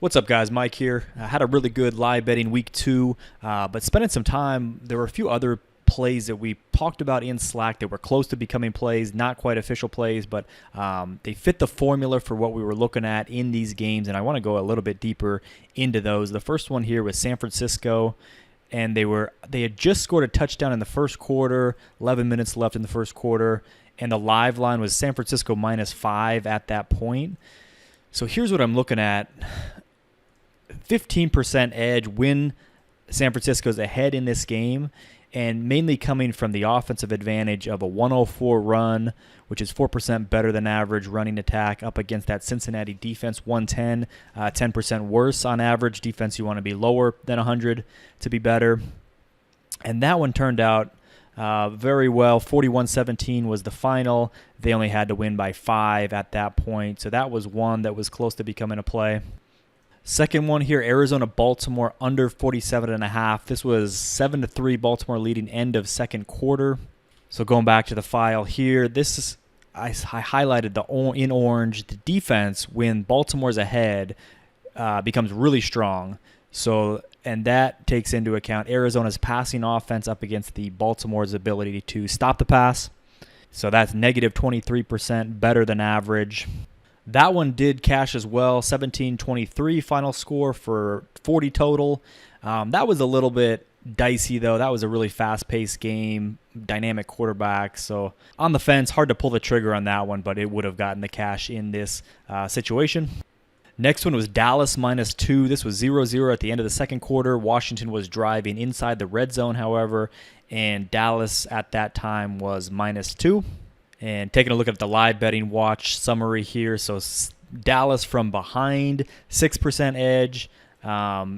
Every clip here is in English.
What's up, guys? Mike here. I had a really good live betting week 2, but spending some time, there were a few other plays that we talked about in Slack that were close to becoming plays, not quite official plays, but they fit the formula for what we were looking at in these games, and I want to go a little bit deeper into those. The first one here was San Francisco, and they had just scored a touchdown in the first quarter, 11 minutes left in the first quarter, and the live line was San Francisco -5 at that point. So here's what I'm looking at. 15% edge when San Francisco's ahead in this game, and mainly coming from the offensive advantage of a 104 run, which is 4% better than average running attack up against that Cincinnati defense, 110, 10% worse on average. Defense, you want to be lower than 100 to be better. And that one turned out very well. 41-17 was the final. They only had to win by 5 at that point. So that was one that was close to becoming a play. Second one here, Arizona-Baltimore under 47.5. This was 7-3 Baltimore leading end of second quarter. So going back to the file here, I highlighted in orange. The defense, when Baltimore's ahead, becomes really strong. And that takes into account Arizona's passing offense up against the Baltimore's ability to stop the pass. So that's negative 23%, better than average. That one did cash as well, 17-23 final score for 40 total. That was a little bit dicey, though. That was a really fast-paced game, dynamic quarterback. So on the fence, hard to pull the trigger on that one, but it would have gotten the cash in this situation. Next one was Dallas -2. This was 0-0 at the end of the second quarter. Washington was driving inside the red zone, however, and Dallas at that time was -2. And taking a look at the live betting watch summary here, so Dallas from behind, 6% edge,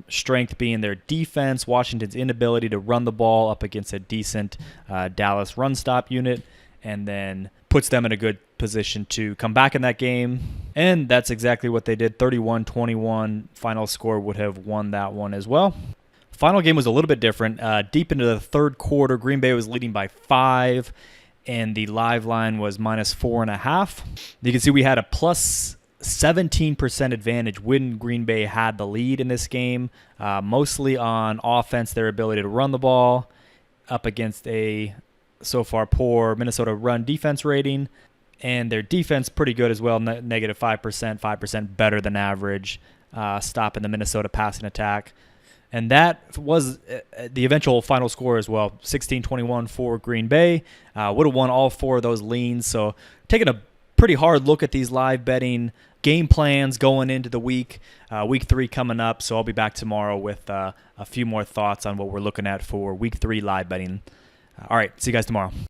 strength being their defense, Washington's inability to run the ball up against a decent Dallas run stop unit, and then puts them in a good position to come back in that game. And that's exactly what they did. 31-21 final score would have won that one as well. Final game was a little bit different. Deep into the third quarter, Green Bay was leading by 5. And the live line was -4.5. You can see we had a plus 17% advantage when Green Bay had the lead in this game, mostly on offense, their ability to run the ball up against a so far poor Minnesota run defense rating, and their defense pretty good as well, negative 5% better than average, stopping the Minnesota passing attack. And that was the eventual final score as well, 16-21 for Green Bay. Would have won all 4 of those leans. So taking a pretty hard look at these live betting game plans going into the week. Week 3 coming up, so I'll be back tomorrow with a few more thoughts on what we're looking at for Week 3 live betting. All right, see you guys tomorrow.